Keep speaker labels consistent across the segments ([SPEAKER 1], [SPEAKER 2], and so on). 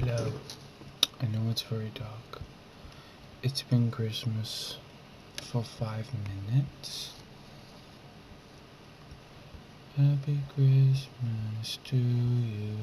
[SPEAKER 1] Hello. I know it's very dark. It's been Christmas for 5 minutes. Happy Christmas to you.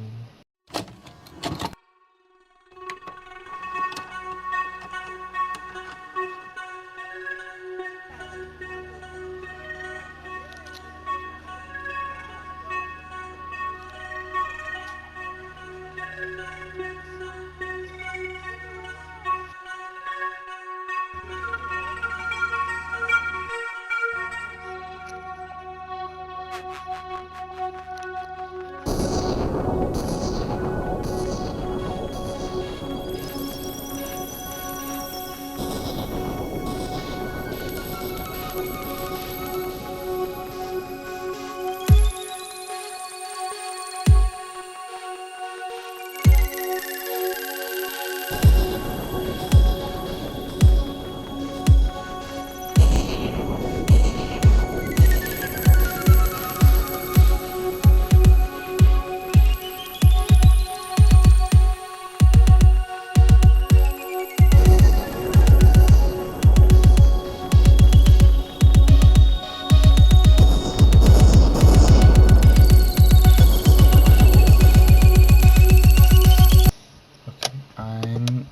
[SPEAKER 1] Okay, I'm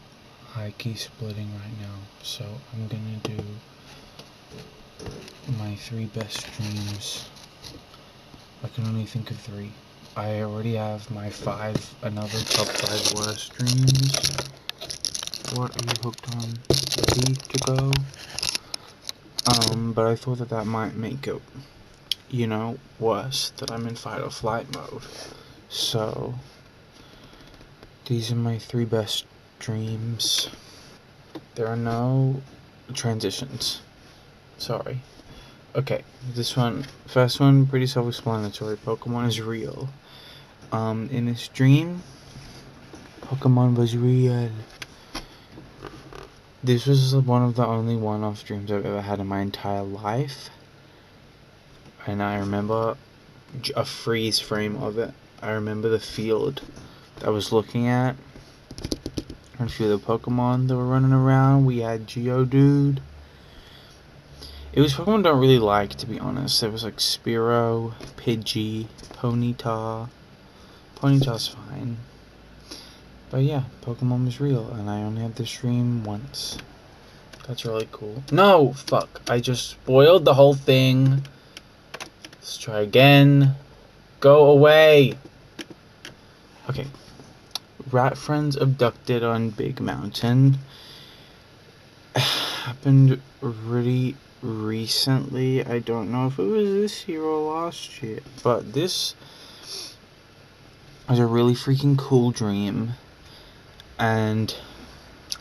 [SPEAKER 1] high-key splitting right now, so I'm gonna do my 3 best dreams. I can only think of 3. I already have my 5, another top 5 worst dreams. What are you hooked on? Ready to go? But I thought that might make it, worse, that I'm in fight or flight mode. So, these are my 3 best dreams. There are no transitions. Sorry. Okay, first one, pretty self-explanatory. Pokemon is real. In this dream, Pokemon was real. This was one of the only one-off dreams I've ever had in my entire life. And I remember a freeze frame of it. I remember the field that I was looking at. And a few of the Pokemon that were running around. We had Geodude. It was Pokemon I don't really like, to be honest. There was like Spearow, Pidgey, Ponyta. Ponyta's fine. But yeah, Pokemon was real, and I only had this dream once. That's really cool. No! Fuck. I just spoiled the whole thing. Let's try again. Go away! Okay. Rat friends abducted on Big Mountain. Happened really recently. I don't know if it was this year or last year, but this was a really freaking cool dream. And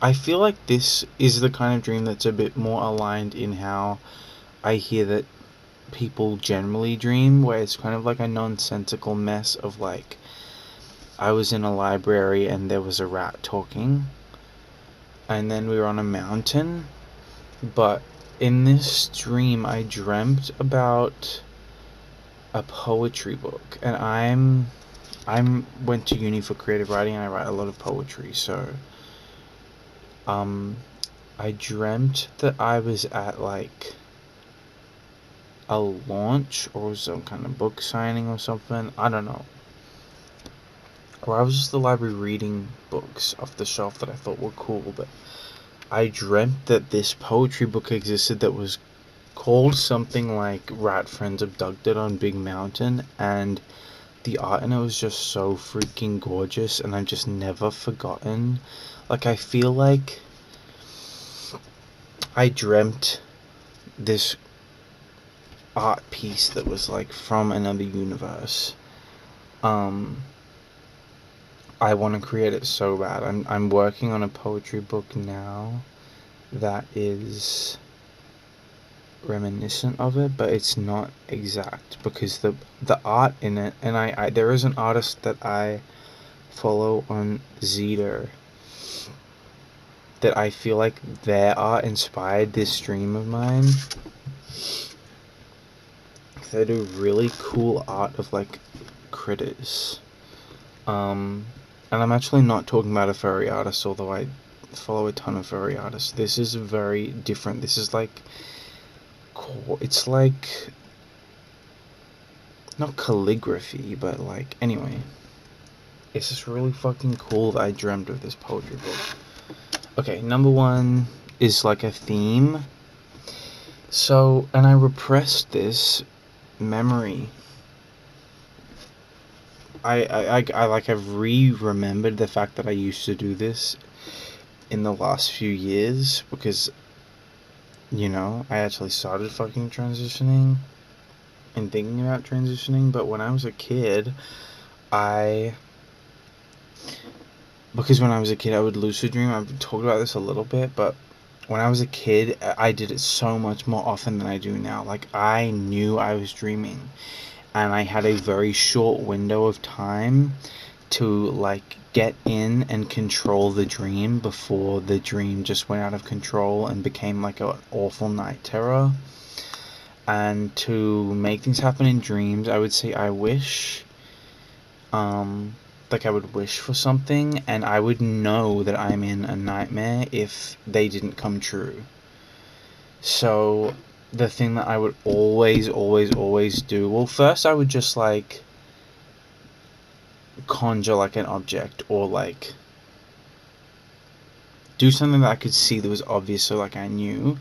[SPEAKER 1] I feel like this is the kind of dream that's a bit more aligned in how I hear that people generally dream, where it's kind of like a nonsensical mess of like, I was in a library and there was a rat talking, and then we were on a mountain. But in this dream I dreamt about a poetry book, and I'm went to uni for creative writing and I write a lot of poetry, so I dreamt that I was at like a launch or some kind of book signing or something, I don't know. Or I was just at the library reading books off the shelf that I thought were cool, but I dreamt that this poetry book existed that was called something like Rat Friends Abducted on Big Mountain, and the art in it was just so freaking gorgeous, and I've just never forgotten. Like, I feel like I dreamt this art piece that was like from another universe. I want to create it so bad. I'm working on a poetry book now that is reminiscent of it, but it's not exact, because the art in it, and I there is an artist that I follow on Zeta that I feel like their art inspired this dream of mine. They do really cool art of like critters. And And I'm actually not talking about a furry artist, although I follow a ton of furry artists. This is very different. This is like, it's like, not calligraphy, but like, anyway. It's just really fucking cool that I dreamt of this poetry book. Okay, number one is like a theme. So, and I repressed this memory. I've remembered the fact that I used to do this in the last few years because, you know, I actually started fucking transitioning and thinking about transitioning. But when I was a kid, because when I was a kid I would lucid dream. I've talked about this a little bit, but when I was a kid I did it so much more often than I do now. Like, I knew I was dreaming, and I had a very short window of time to like get in and control the dream before the dream just went out of control and became like an awful night terror. And to make things happen in dreams, I would say I wish, like I would wish for something and I would know that I'm in a nightmare if they didn't come true. So the thing that I would always do, well, first I would just like conjure like an object, or like do something that I could see that was obvious, so like I knew.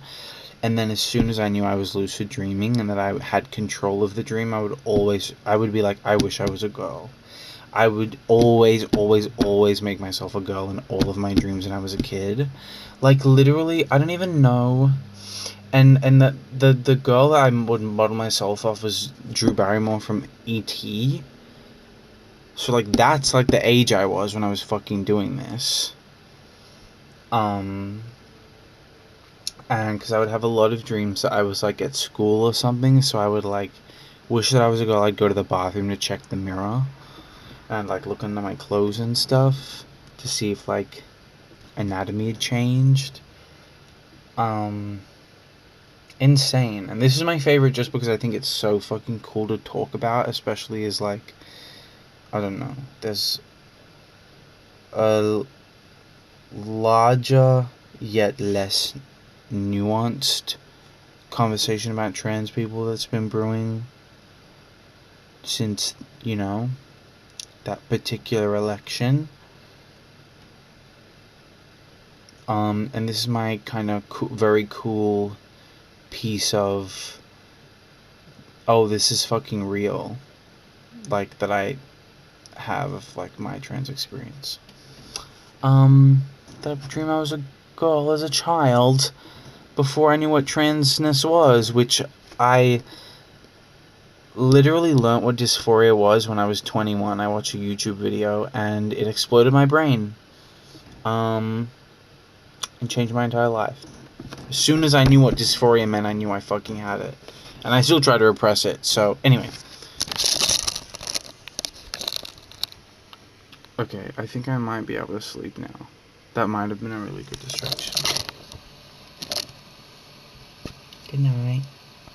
[SPEAKER 1] And then as soon as I knew I was lucid dreaming and that I had control of the dream, I would be like, I wish I was a girl. I would always make myself a girl in all of my dreams when I was a kid. Like, literally, I don't even know. And the girl that I would model myself off was Drew Barrymore from E.T. So, like, that's, like, the age I was when I was fucking doing this. And because I would have a lot of dreams that I was, like, at school or something, so I would, like, wish that I was a girl. I'd go to the bathroom to check the mirror, and I'd, like, look under my clothes and stuff to see if, like, anatomy had changed. Insane. And this is my favorite just because I think it's so fucking cool to talk about, especially as, like, I don't know, there's a larger yet less nuanced conversation about trans people that's been brewing since, you know, that particular election. And this is my kind of very cool piece of, oh, this is fucking real, like, that I have of, like, my trans experience. The dream I was a girl as a child before I knew what transness was, which I literally learnt what dysphoria was when I was 21. I watched a YouTube video and it exploded my brain. And changed my entire life. As soon as I knew what dysphoria meant, I knew I fucking had it. And I still try to repress it, so anyway. Okay, I think I might be able to sleep now. That might have been a really good distraction. Good night.